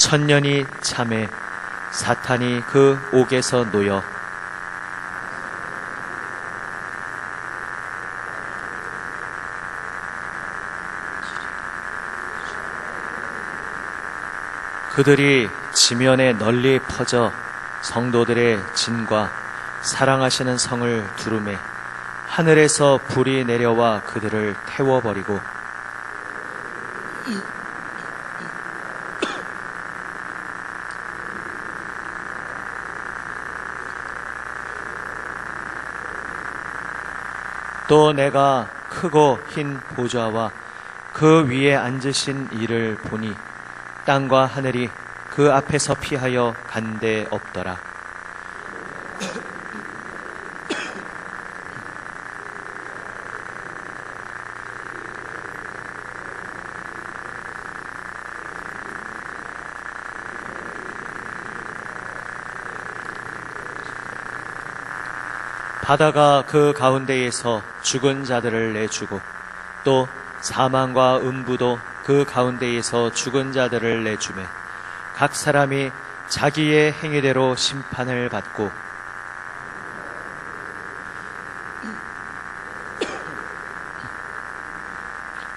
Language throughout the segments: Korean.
천년이 참해 사탄이 그 옥에서 놓여 그들이 지면에 널리 퍼져 성도들의 진과 사랑하시는 성을 두루매 하늘에서 불이 내려와 그들을 태워버리고 또 내가 크고 흰 보좌와 그 위에 앉으신 이를 보니 땅과 하늘이 그 앞에서 피하여 간 데 없더라. 바다가 그 가운데에서 죽은 자들을 내주고 또 사망과 음부도 그 가운데에서 죽은 자들을 내주매 각 사람이 자기의 행위대로 심판을 받고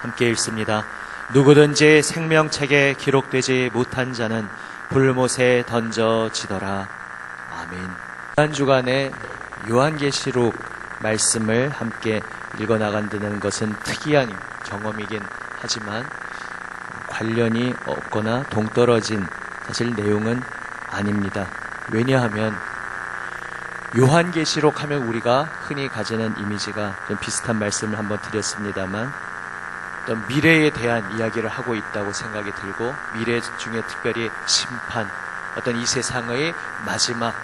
함께 읽습니다. 누구든지 생명책에 기록되지 못한 자는 불못에 던져지더라. 아멘. 지난 주간에 요한계시록 말씀을 함께 읽어나간다는 것은 특이한 경험이긴 하지만 관련이 없거나 동떨어진 사실 내용은 아닙니다. 왜냐하면 요한계시록 하면 우리가 흔히 가지는 이미지가 좀 비슷한 말씀을 한번 드렸습니다만 어떤 미래에 대한 이야기를 하고 있다고 생각이 들고 미래 중에 특별히 심판, 어떤 이 세상의 마지막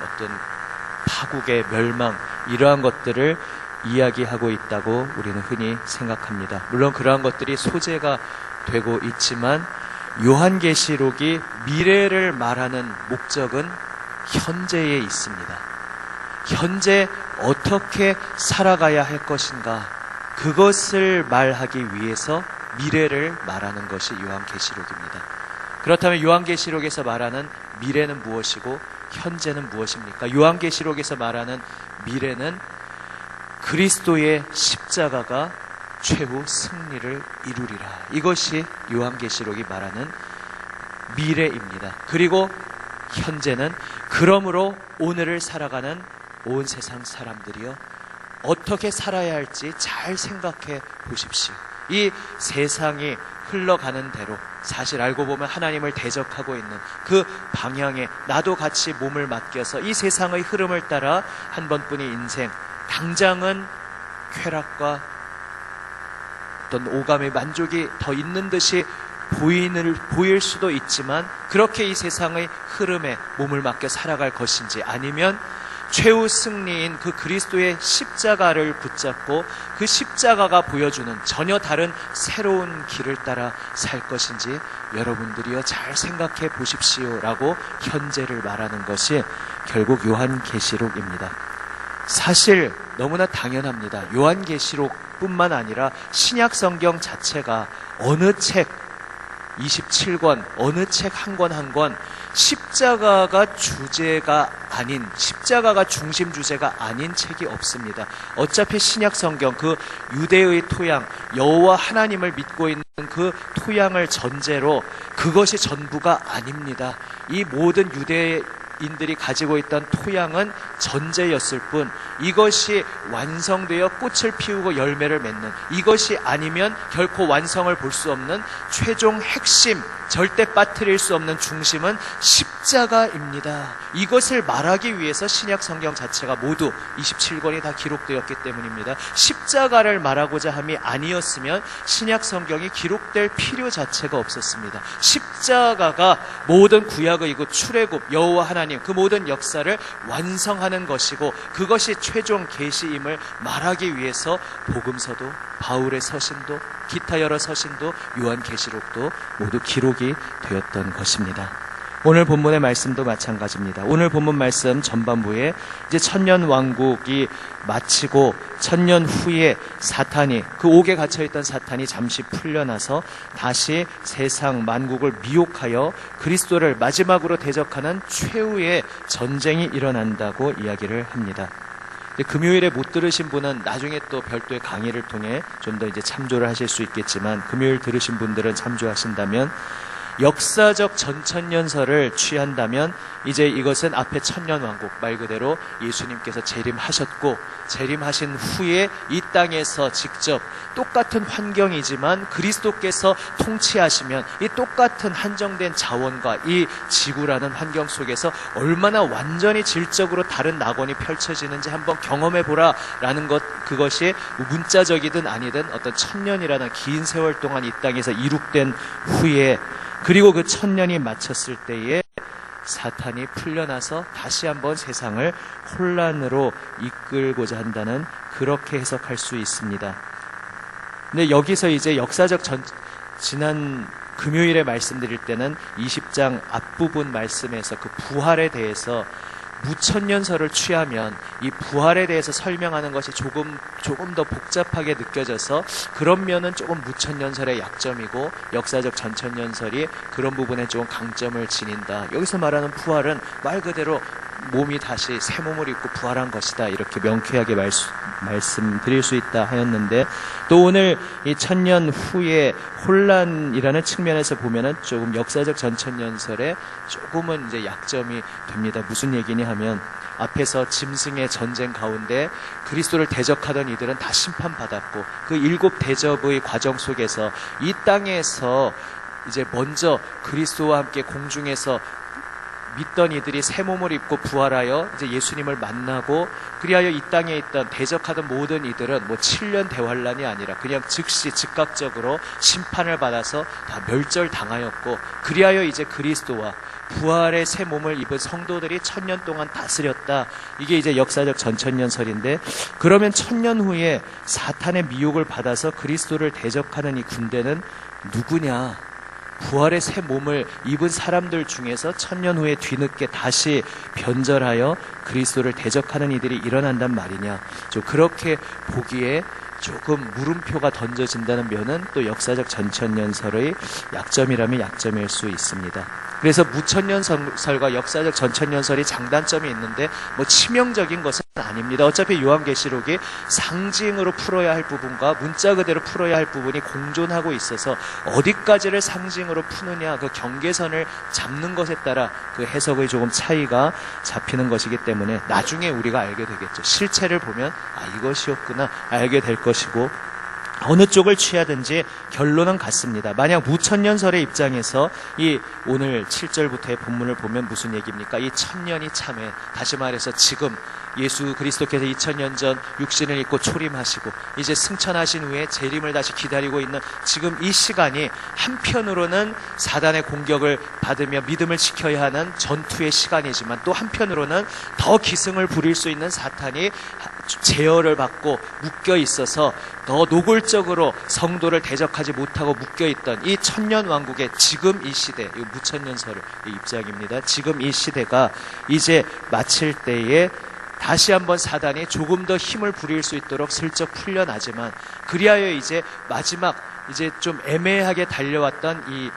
어떤 파국의 멸망 이러한 것들을 이야기하고 있다고 우리는 흔히 생각합니다. 물론 그러한 것들이 소재가 되고 있지만 요한계시록이 미래를 말하는 목적은 현재에 있습니다. 현재 어떻게 살아가야 할 것인가 그것을 말하기 위해서 미래를 말하는 것이 요한계시록입니다. 그렇다면 요한계시록에서 말하는 미래는 무엇이고 현재는 무엇입니까? 요한계시록에서 말하는 미래는 그리스도의 십자가가 최후 승리를 이루리라. 이것이 요한계시록이 말하는 미래입니다. 그리고 현재는 그러므로 오늘을 살아가는 온 세상 사람들이여 어떻게 살아야 할지 잘 생각해 보십시오. 이 세상이 흘러가는 대로 사실 알고 보면 하나님을 대적하고 있는 그 방향에 나도 같이 몸을 맡겨서 이 세상의 흐름을 따라 한 번뿐인 인생, 당장은 쾌락과 어떤 오감의 만족이 더 있는 듯이 보일 수도 있지만 그렇게 이 세상의 흐름에 몸을 맡겨 살아갈 것인지 아니면 최후 승리인 그 그리스도의 십자가를 붙잡고 그 십자가가 보여주는 전혀 다른 새로운 길을 따라 살 것인지 여러분들이요 잘 생각해 보십시오라고 현재를 말하는 것이 결국 요한계시록입니다. 사실 너무나 당연합니다. 요한계시록뿐만 아니라 신약성경 자체가 어느 책 27권 어느 책 한 권 한 권 십자가가 주제가 아닌 십자가가 중심 주제가 아닌 책이 없습니다. 어차피 신약성경 그 유대의 토양 여호와 하나님을 믿고 있는 그 토양을 전제로 그것이 전부가 아닙니다. 이 모든 유대인들이 가지고 있던 토양은 전제였을 뿐 이것이 완성되어 꽃을 피우고 열매를 맺는 이것이 아니면 결코 완성을 볼 수 없는 최종 핵심 절대 빠뜨릴 수 없는 중심은 십자가입니다. 이것을 말하기 위해서 신약 성경 자체가 모두 27권이 다 기록되었기 때문입니다. 십자가를 말하고자 함이 아니었으면 신약 성경이 기록될 필요 자체가 없었습니다. 십자가가 모든 구약의 그 출애굽 여호와 하나님 그 모든 역사를 완성하는 것이고 그것이 최종 계시임을 말하기 위해서 복음서도 바울의 서신도 기타 여러 서신도 요한계시록도 모두 기록이 되었던 것입니다. 오늘 본문의 말씀도 마찬가지입니다. 오늘 본문 말씀 전반부에 이제 천년 왕국이 마치고 천년 후에 사탄이, 그 옥에 갇혀있던 사탄이 잠시 풀려나서 다시 세상 만국을 미혹하여 그리스도를 마지막으로 대적하는 최후의 전쟁이 일어난다고 이야기를 합니다. 금요일에 못 들으신 분은 나중에 또 별도의 강의를 통해 좀 더 이제 참조를 하실 수 있겠지만, 금요일 들으신 분들은 참조하신다면, 역사적 전천년설을 취한다면 이제 이것은 앞에 천년왕국, 말 그대로 예수님께서 재림하셨고 재림하신 후에 이 땅에서 직접 똑같은 환경이지만 그리스도께서 통치하시면 이 똑같은 한정된 자원과 이 지구라는 환경 속에서 얼마나 완전히 질적으로 다른 낙원이 펼쳐지는지 한번 경험해보라 라는 것, 그것이 문자적이든 아니든 어떤 천년이라는 긴 세월 동안 이 땅에서 이룩된 후에, 그리고 그 천년이 마쳤을 때에 사탄이 풀려나서 다시 한번 세상을 혼란으로 이끌고자 한다는, 그렇게 해석할 수 있습니다. 근데 여기서 이제 역사적 지난 금요일에 말씀드릴 때는 20장 앞부분 말씀에서 그 부활에 대해서 무천년설을 취하면 이 부활에 대해서 설명하는 것이 조금 더 복잡하게 느껴져서 그런 면은 조금 무천년설의 약점이고 역사적 전천년설이 그런 부분에 조금 강점을 지닌다. 여기서 말하는 부활은 말 그대로 몸이 다시 새 몸을 입고 부활한 것이다, 이렇게 명쾌하게 말씀드릴 수 있다 하였는데, 또 오늘 이 천년 후에 혼란이라는 측면에서 보면은 조금 역사적 전천년설에 조금은 이제 약점이 됩니다. 무슨 얘기냐 하면, 앞에서 짐승의 전쟁 가운데 그리스도를 대적하던 이들은 다 심판받았고, 그 7 대접의 과정 속에서 이 땅에서 이제 먼저 그리스도와 함께 공중에서 믿던 이들이 새 몸을 입고 부활하여 이제 예수님을 만나고, 그리하여 이 땅에 있던 대적하던 모든 이들은 뭐 7년 대환란이 아니라 그냥 즉시 즉각적으로 심판을 받아서 다 멸절당하였고, 그리하여 이제 그리스도와 부활의 새 몸을 입은 성도들이 천년 동안 다스렸다. 이게 이제 역사적 전천년설인데, 그러면 천년 후에 사탄의 미혹을 받아서 그리스도를 대적하는 이 군대는 누구냐? 부활의 새 몸을 입은 사람들 중에서 천년 후에 뒤늦게 다시 변절하여 그리스도를 대적하는 이들이 일어난단 말이냐. 좀 그렇게 보기에 조금 물음표가 던져진다는 면은 또 역사적 전천년설의 약점이라면 약점일 수 있습니다. 그래서 무천년설과 역사적 전천년설이 장단점이 있는데 뭐 치명적인 것은 아닙니다. 어차피 요한계시록이 상징으로 풀어야 할 부분과 문자 그대로 풀어야 할 부분이 공존하고 있어서 어디까지를 상징으로 푸느냐, 그 경계선을 잡는 것에 따라 그 해석의 조금 차이가 잡히는 것이기 때문에 나중에 우리가 알게 되겠죠. 실체를 보면 이것이었구나 알게 될 것이고, 어느 쪽을 취하든지 결론은 같습니다. 만약 무천년설의 입장에서 이 오늘 7절부터의 본문을 보면 무슨 얘기입니까? 이 천년이 참에, 다시 말해서 지금 예수 그리스도께서 2000년 전 육신을 입고 초림하시고 이제 승천하신 후에 재림을 다시 기다리고 있는 지금 이 시간이 한편으로는 사단의 공격을 받으며 믿음을 지켜야 하는 전투의 시간이지만, 또 한편으로는 더 기승을 부릴 수 있는 사탄이 제어를 받고 묶여 있어서 더 노골적으로 성도를 대적하지 못하고 묶여 있던 이 천년 왕국의 지금 이 시대, 이 무천년설의 입장입니다. 지금 이 시대가 이제 마칠 때에 다시 한번 사단이 조금 더 힘을 부릴 수 있도록 슬쩍 풀려나지만, 그리하여 이제 마지막 이제 좀 애매하게 달려왔던 이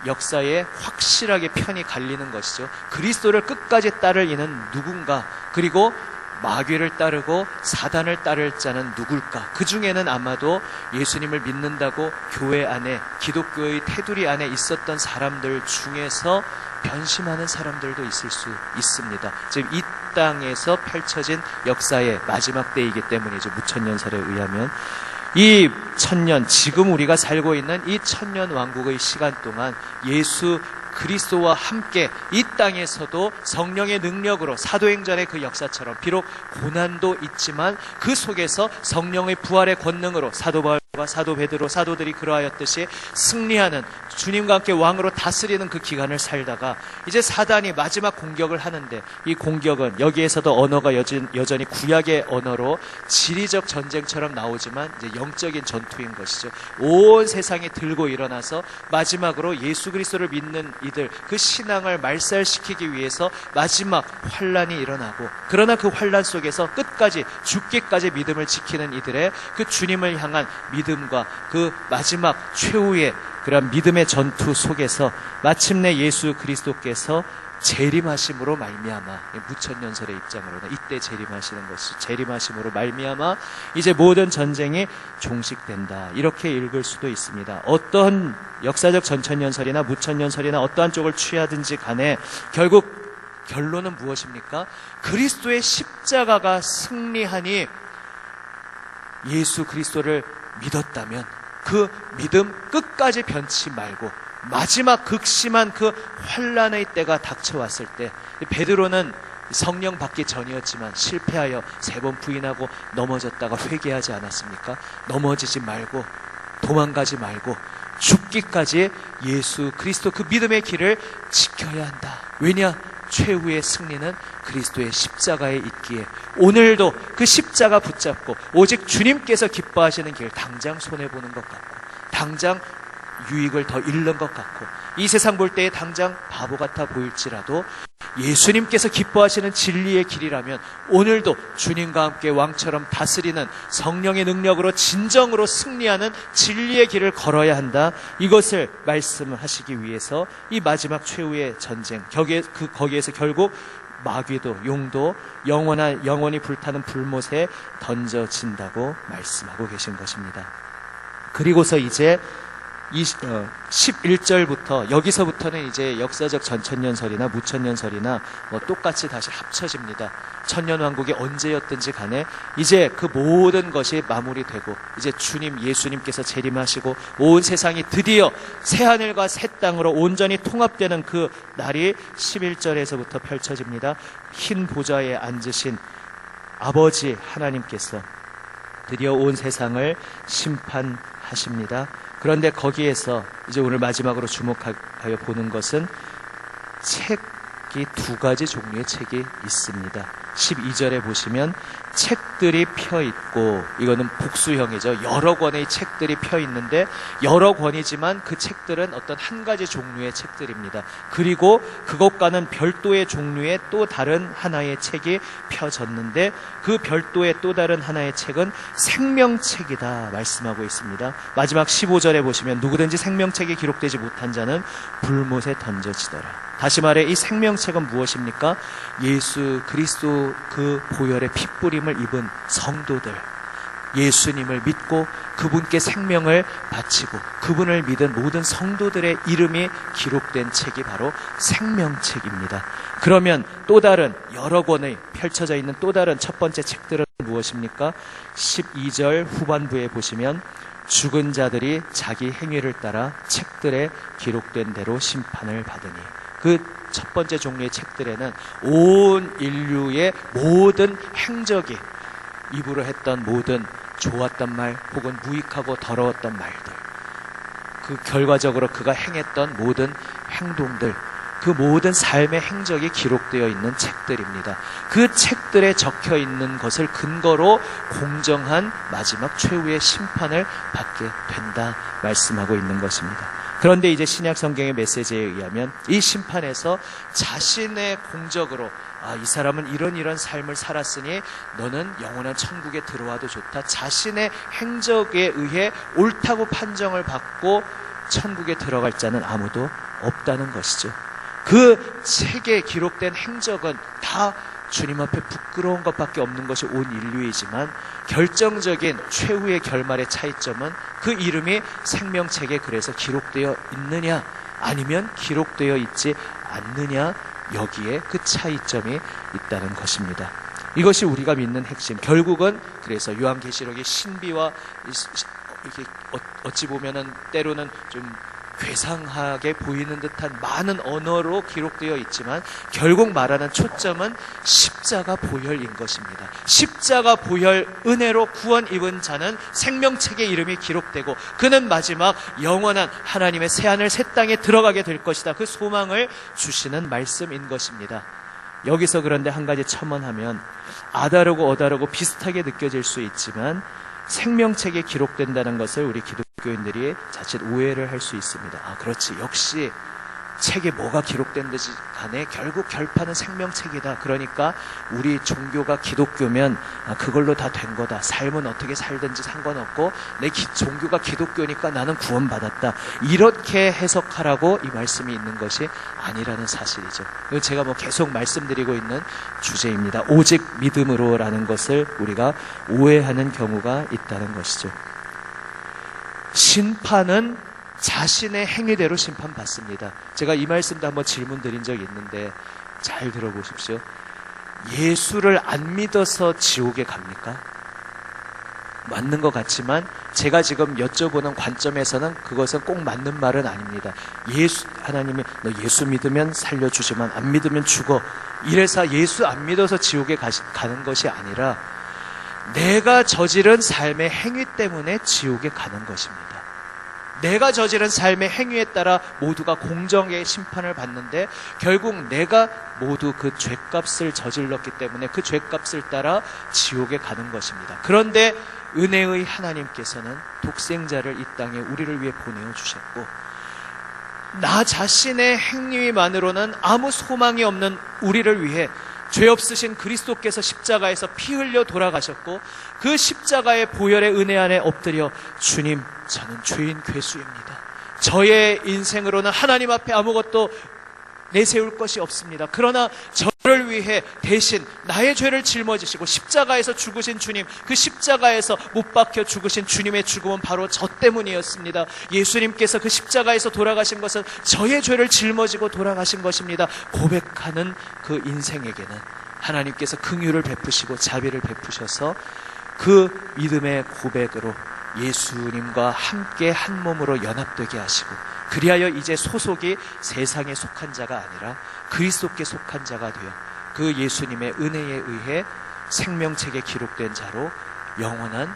역사에 확실하게 편이 갈리는 것이죠. 그리스도를 끝까지 따를 이는 누군가, 그리고 마귀를 따르고 사단을 따를 자는 누굴까? 그 중에는 아마도 예수님을 믿는다고 교회 안에, 기독교의 테두리 안에 있었던 사람들 중에서 변심하는 사람들도 있을 수 있습니다. 지금 이 땅에서 펼쳐진 역사의 마지막 때이기 때문이죠. 무천년설에 의하면 이 천년, 지금 우리가 살고 있는 이 천년 왕국의 시간 동안 예수 그리스도와 함께 이 땅에서도 성령의 능력으로 사도행전의 그 역사처럼 비록 고난도 있지만 그 속에서 성령의 부활의 권능으로 사도 바울 사도 베드로, 사도들이 그러하였듯이 승리하는, 주님과 함께 왕으로 다스리는 그 기간을 살다가 이제 사단이 마지막 공격을 하는데, 이 공격은 여기에서도 언어가 여전히 구약의 언어로 지리적 전쟁처럼 나오지만 이제 영적인 전투인 것이죠. 온 세상이 들고 일어나서 마지막으로 예수 그리스도를 믿는 이들, 그 신앙을 말살시키기 위해서 마지막 환란이 일어나고, 그러나 그 환란 속에서 끝까지 죽기까지 믿음을 지키는 이들의 그 주님을 향한 믿음과 그 마지막 최후의 그런 믿음의 전투 속에서 마침내 예수 그리스도께서 재림하심으로 말미암아, 무천년설의 입장으로는 이때 재림하시는 것이, 재림하심으로 말미암아 이제 모든 전쟁이 종식된다, 이렇게 읽을 수도 있습니다. 어떤 역사적 전천년설이나 무천년설이나 어떠한 쪽을 취하든지 간에 결국 결론은 무엇입니까? 그리스도의 십자가가 승리하니 예수 그리스도를 믿었다면 그 믿음 끝까지 변치 말고 마지막 극심한 그 환란의 때가 닥쳐왔을 때, 베드로는 성령 받기 전이었지만 실패하여 3번 부인하고 넘어졌다가 회개하지 않았습니까? 넘어지지 말고 도망가지 말고 죽기까지 예수 그리스도 그 믿음의 길을 지켜야 한다. 왜냐? 최후의 승리는 그리스도의 십자가에 있기에 오늘도 그 십자가 붙잡고 오직 주님께서 기뻐하시는 길 당장 손해보는 것 같고, 당장 유익을 더 잃는 것 같고, 이 세상 볼 때에 당장 바보 같아 보일지라도 예수님께서 기뻐하시는 진리의 길이라면 오늘도 주님과 함께 왕처럼 다스리는 성령의 능력으로 진정으로 승리하는 진리의 길을 걸어야 한다. 이것을 말씀을 하시기 위해서 이 마지막 최후의 전쟁, 거기에서 결국 마귀도 용도 영원히 불타는 불못에 던져진다고 말씀하고 계신 것입니다. 그리고서 이제 11절부터 여기서부터는 이제 역사적 전천년설이나 무천년설이나 똑같이 다시 합쳐집니다. 천년왕국이 언제였든지 간에 이제 그 모든 것이 마무리되고 이제 예수님께서 재림하시고 온 세상이 드디어 새하늘과 새 땅으로 온전히 통합되는 그 날이 11절에서부터 펼쳐집니다. 흰 보좌에 앉으신 아버지 하나님께서 드디어 온 세상을 심판하십니다. 그런데 거기에서 이제 오늘 마지막으로 주목하여 보는 것은 책이 2가지 종류의 책이 있습니다. 12절에 보시면 책들이 펴 있고, 이거는 복수형이죠. 여러 권의 책들이 펴 있는데 여러 권이지만 그 책들은 어떤 한 가지 종류의 책들입니다. 그리고 그것과는 별도의 종류의 또 다른 하나의 책이 펴졌는데 그 별도의 또 다른 하나의 책은 생명책이다 말씀하고 있습니다. 마지막 15절에 보시면 누구든지 생명책에 기록되지 못한 자는 불못에 던져지더라. 다시 말해 이 생명책은 무엇입니까? 예수 그리스도 그 보혈의 핏부림을 입은 성도들, 예수님을 믿고 그분께 생명을 바치고 그분을 믿은 모든 성도들의 이름이 기록된 책이 바로 생명책입니다. 그러면 또 다른 여러 권의 펼쳐져 있는 또 다른 첫 번째 책들은 무엇입니까? 12절 후반부에 보시면 죽은 자들이 자기 행위를 따라 책들에 기록된 대로 심판을 받으니, 그 첫 번째 종류의 책들에는 온 인류의 모든 행적이, 입으로 했던 모든 좋았던 말 혹은 무익하고 더러웠던 말들, 그 결과적으로 그가 행했던 모든 행동들, 그 모든 삶의 행적이 기록되어 있는 책들입니다. 그 책들에 적혀 있는 것을 근거로 공정한 마지막 최후의 심판을 받게 된다 말씀하고 있는 것입니다. 그런데 이제 신약 성경의 메시지에 의하면 이 심판에서 자신의 공적으로 이 사람은 이런 삶을 살았으니 너는 영원한 천국에 들어와도 좋다, 자신의 행적에 의해 옳다고 판정을 받고 천국에 들어갈 자는 아무도 없다는 것이죠. 그 책에 기록된 행적은 다 주님 앞에 부끄러운 것밖에 없는 것이 온 인류이지만 결정적인 최후의 결말의 차이점은 그 이름이 생명책에 그래서 기록되어 있느냐 아니면 기록되어 있지 않느냐, 여기에 그 차이점이 있다는 것입니다. 이것이 우리가 믿는 핵심. 결국은 그래서 요한계시록의 신비와 이렇게 어찌 보면은 때로는 좀 괴상하게 보이는 듯한 많은 언어로 기록되어 있지만 결국 말하는 초점은 십자가 보혈인 것입니다. 십자가 보혈 은혜로 구원 입은 자는 생명책의 이름이 기록되고 그는 마지막 영원한 하나님의 새하늘 새 땅에 들어가게 될 것이다. 그 소망을 주시는 말씀인 것입니다. 여기서 그런데 한 가지 첨언하면 아다르고 어다르고 비슷하게 느껴질 수 있지만 생명책에 기록된다는 것을 우리 기독교인들이 자칫 오해를 할 수 있습니다. 아, 그렇지. 역시 책에 뭐가 기록된든지 간에 결국 결판은 생명책이다. 그러니까 우리 종교가 기독교면 그걸로 다 된 거다. 삶은 어떻게 살든지 상관없고 내 종교가 기독교니까 나는 구원받았다. 이렇게 해석하라고 이 말씀이 있는 것이 아니라는 사실이죠. 제가 계속 말씀드리고 있는 주제입니다. 오직 믿음으로라는 것을 우리가 오해하는 경우가 있다는 것이죠. 심판은 자신의 행위대로 심판받습니다. 제가 이 말씀도 한번 질문 드린 적이 있는데 잘 들어보십시오. 예수를 안 믿어서 지옥에 갑니까? 맞는 것 같지만 제가 지금 여쭤보는 관점에서는 그것은 꼭 맞는 말은 아닙니다. 하나님이 너 예수 믿으면 살려주지만 안 믿으면 죽어. 이래서 예수 안 믿어서 지옥에 가는 것이 아니라 내가 저지른 삶의 행위 때문에 지옥에 가는 것입니다. 내가 저지른 삶의 행위에 따라 모두가 공정의 심판을 받는데 결국 내가 모두 그 죄값을 저질렀기 때문에 그 죄값을 따라 지옥에 가는 것입니다. 그런데 은혜의 하나님께서는 독생자를 이 땅에 우리를 위해 보내어 주셨고 나 자신의 행위만으로는 아무 소망이 없는 우리를 위해 죄 없으신 그리스도께서 십자가에서 피 흘려 돌아가셨고 그 십자가의 보혈의 은혜 안에 엎드려 주님, 저는 죄인 괴수입니다. 저의 인생으로는 하나님 앞에 아무것도 내세울 것이 없습니다. 그러나 저를 위해 대신 나의 죄를 짊어지시고 십자가에서 죽으신 주님, 그 십자가에서 못 박혀 죽으신 주님의 죽음은 바로 저 때문이었습니다. 예수님께서 그 십자가에서 돌아가신 것은 저의 죄를 짊어지고 돌아가신 것입니다. 고백하는 그 인생에게는 하나님께서 긍휼을 베푸시고 자비를 베푸셔서 그 믿음의 고백으로 예수님과 함께 한 몸으로 연합되게 하시고 그리하여 이제 소속이 세상에 속한 자가 아니라 그리스도께 속한 자가 되어 그 예수님의 은혜에 의해 생명책에 기록된 자로 영원한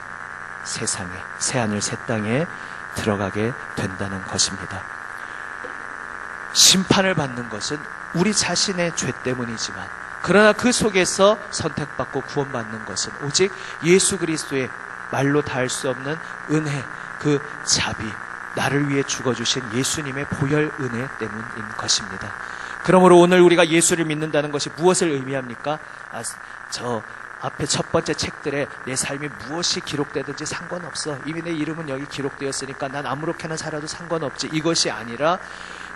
세상에 새하늘 새 땅에 들어가게 된다는 것입니다. 심판을 받는 것은 우리 자신의 죄 때문이지만 그러나 그 속에서 선택받고 구원받는 것은 오직 예수 그리스도의 말로 다할 수 없는 은혜, 그 자비, 나를 위해 죽어주신 예수님의 보혈 은혜 때문인 것입니다. 그러므로 오늘 우리가 예수를 믿는다는 것이 무엇을 의미합니까? 저 앞에 첫 번째 책들에 내 삶이 무엇이 기록되든지 상관없어. 이미 내 이름은 여기 기록되었으니까 난 아무렇게나 살아도 상관없지. 이것이 아니라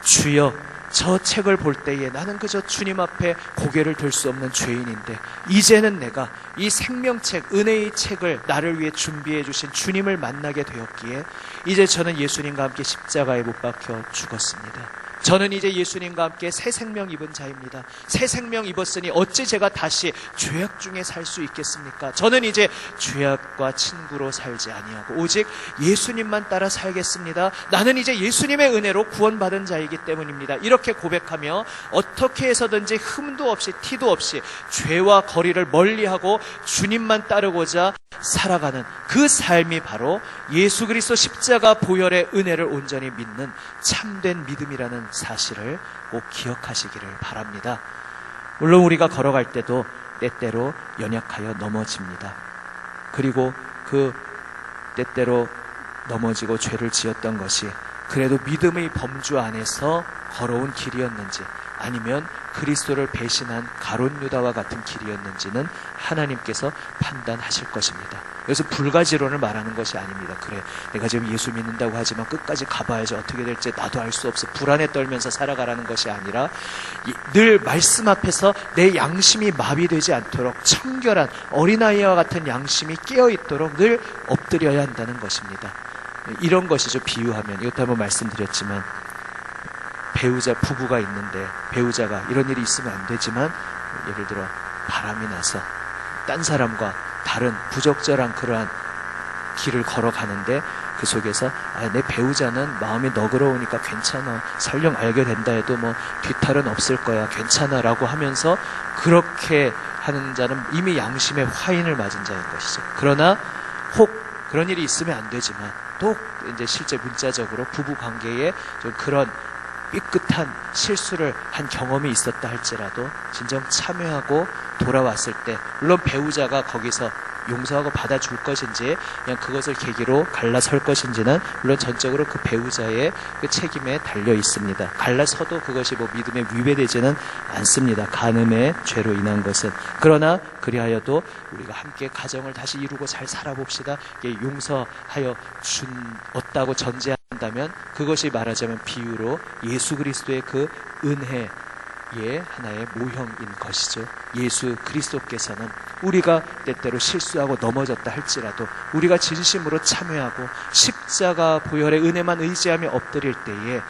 주여, 저 책을 볼 때에 나는 그저 주님 앞에 고개를 들 수 없는 죄인인데 이제는 내가 이 생명책, 은혜의 책을 나를 위해 준비해 주신 주님을 만나게 되었기에 이제 저는 예수님과 함께 십자가에 못 박혀 죽었습니다. 저는 이제 예수님과 함께 새 생명 입은 자입니다. 새 생명 입었으니 어찌 제가 다시 죄악 중에 살 수 있겠습니까? 저는 이제 죄악과 친구로 살지 아니하고 오직 예수님만 따라 살겠습니다. 나는 이제 예수님의 은혜로 구원받은 자이기 때문입니다. 이렇게 고백하며 어떻게 해서든지 흠도 없이 티도 없이 죄와 거리를 멀리하고 주님만 따르고자 살아가는 그 삶이 바로 예수 그리스도 십자가 보혈의 은혜를 온전히 믿는 참된 믿음이라는 사실을 꼭 기억하시기를 바랍니다. 물론 우리가 걸어갈 때도 때때로 연약하여 넘어집니다. 그리고 그 때때로 넘어지고 죄를 지었던 것이 그래도 믿음의 범주 안에서 걸어온 길이었는지 아니면 그리스도를 배신한 가룟 유다와 같은 길이었는지는 하나님께서 판단하실 것입니다. 여기서 불가지론을 말하는 것이 아닙니다. 그래, 내가 지금 예수 믿는다고 하지만 끝까지 가봐야지 어떻게 될지 나도 알 수 없어. 불안에 떨면서 살아가라는 것이 아니라 늘 말씀 앞에서 내 양심이 마비되지 않도록 청결한 어린아이와 같은 양심이 깨어있도록 늘 엎드려야 한다는 것입니다. 이런 것이죠. 비유하면 이것도 한번 말씀드렸지만 배우자 부부가 있는데 배우자가 이런 일이 있으면 안 되지만 예를 들어 바람이 나서 딴 사람과 다른 부적절한 그러한 길을 걸어가는데 그 속에서 내 배우자는 마음이 너그러우니까 괜찮아, 설령 알게 된다 해도 뭐 뒤탈은 없을 거야, 괜찮아 라고 하면서 그렇게 하는 자는 이미 양심의 화인을 맞은 자인 것이죠. 그러나 혹 그런 일이 있으면 안 되지만 또 이제 실제 문자적으로 부부 관계에 좀 그런 삐끗한 실수를 한 경험이 있었다 할지라도 진정 참여하고 돌아왔을 때, 물론 배우자가 거기서 용서하고 받아줄 것인지 그냥 그것을 계기로 갈라설 것인지는 물론 전적으로 그 배우자의 그 책임에 달려 있습니다. 갈라서도 그것이 뭐 믿음에 위배되지는 않습니다. 간음의 죄로 인한 것은. 그러나 그리하여도 우리가 함께 가정을 다시 이루고 잘 살아봅시다, 용서하여 얻다고 전제한다면 그것이 말하자면 비유로 예수 그리스도의 그 은혜의 하나의 모형인 것이죠. 예수 그리스도께서는 우리가 때때로 실수하고 넘어졌다 할지라도 우리가 진심으로 참여하고 십자가 보혈의 은혜만 의지하며 엎드릴 때에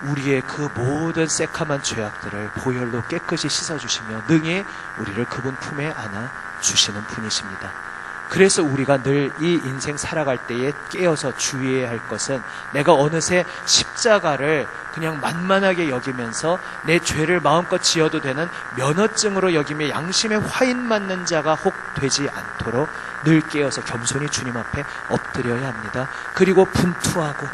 우리의 그 모든 새카만 죄악들을 보혈로 깨끗이 씻어주시며 능히 우리를 그분 품에 안아 주시는 분이십니다. 그래서 우리가 늘 이 인생 살아갈 때에 깨어서 주의해야 할 것은, 내가 어느새 십자가를 그냥 만만하게 여기면서 내 죄를 마음껏 지어도 되는 면허증으로 여기며 양심의 화인 맞는 자가 혹 되지 않도록 늘 깨어서 겸손히 주님 앞에 엎드려야 합니다. 그리고 분투하고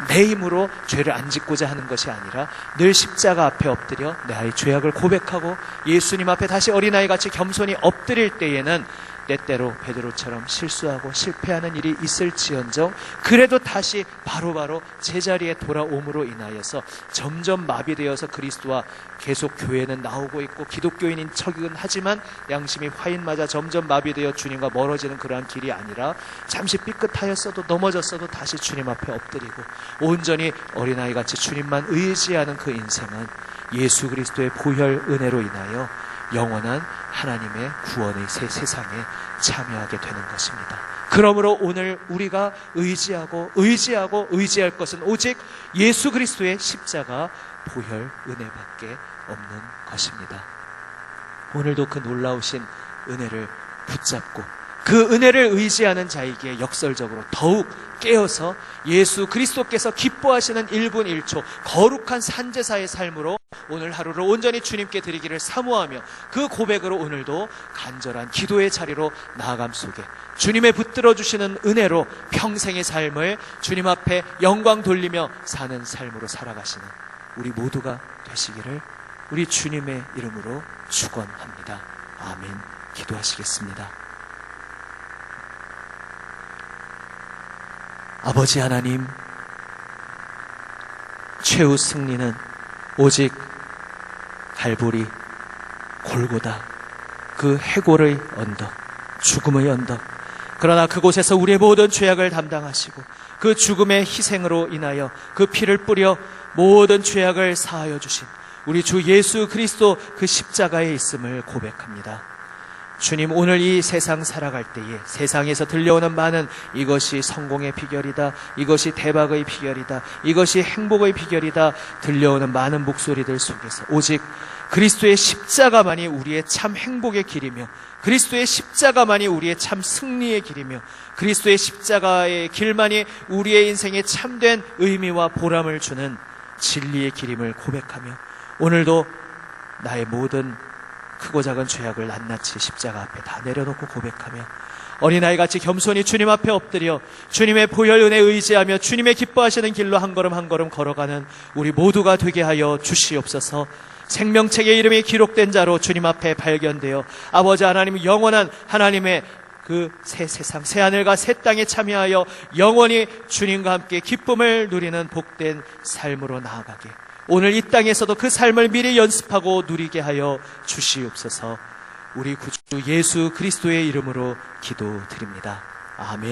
내 힘으로 죄를 안 짓고자 하는 것이 아니라 늘 십자가 앞에 엎드려 내 아이 죄악을 고백하고 예수님 앞에 다시 어린아이같이 겸손히 엎드릴 때에는 때때로 베드로처럼 실수하고 실패하는 일이 있을지언정 그래도 다시 바로바로 제자리에 돌아옴으로 인하여서 점점 마비되어서 그리스도와 계속 교회는 나오고 있고 기독교인인 척은 하지만 양심이 화인 맞아 점점 마비되어 주님과 멀어지는 그러한 길이 아니라 잠시 삐끗하였어도 넘어졌어도 다시 주님 앞에 엎드리고 온전히 어린아이같이 주님만 의지하는 그 인생은 예수 그리스도의 보혈 은혜로 인하여 영원한 하나님의 구원의 새 세상에 참여하게 되는 것입니다. 그러므로 오늘 우리가 의지할 것은 오직 예수 그리스도의 십자가 보혈 은혜밖에 없는 것입니다. 오늘도 그 놀라우신 은혜를 붙잡고 그 은혜를 의지하는 자에게 역설적으로 더욱 깨어서 예수 그리스도께서 기뻐하시는 1분 1초 거룩한 산제사의 삶으로 오늘 하루를 온전히 주님께 드리기를 사모하며 그 고백으로 오늘도 간절한 기도의 자리로 나아감 속에 주님의 붙들어 주시는 은혜로 평생의 삶을 주님 앞에 영광 돌리며 사는 삶으로 살아가시는 우리 모두가 되시기를 우리 주님의 이름으로 축원합니다. 아멘. 기도하시겠습니다. 아버지 하나님, 최후 승리는 오직 갈보리, 골고다, 그 해골의 언덕, 죽음의 언덕, 그러나 그곳에서 우리의 모든 죄악을 담당하시고 그 죽음의 희생으로 인하여 그 피를 뿌려 모든 죄악을 사하여 주신 우리 주 예수 그리스도 그 십자가에 있음을 고백합니다. 주님, 오늘 이 세상 살아갈 때에 세상에서 들려오는 많은 이것이 성공의 비결이다, 이것이 대박의 비결이다, 이것이 행복의 비결이다 들려오는 많은 목소리들 속에서 오직 그리스도의 십자가만이 우리의 참 행복의 길이며 그리스도의 십자가만이 우리의 참 승리의 길이며 그리스도의 십자가의 길만이 우리의 인생에 참된 의미와 보람을 주는 진리의 길임을 고백하며 오늘도 나의 모든 크고 작은 죄악을 낱낱이 십자가 앞에 다 내려놓고 고백하며 어린아이같이 겸손히 주님 앞에 엎드려 주님의 보혈 은혜에 의지하며 주님의 기뻐하시는 길로 한 걸음 한 걸음 걸어가는 우리 모두가 되게 하여 주시옵소서. 생명책의 이름이 기록된 자로 주님 앞에 발견되어 아버지 하나님 영원한 하나님의 그 새 세상 새 하늘과 새 땅에 참여하여 영원히 주님과 함께 기쁨을 누리는 복된 삶으로 나아가게 오늘 이 땅에서도 그 삶을 미리 연습하고 누리게 하여 주시옵소서. 우리 구주 예수 그리스도의 이름으로 기도드립니다. 아멘.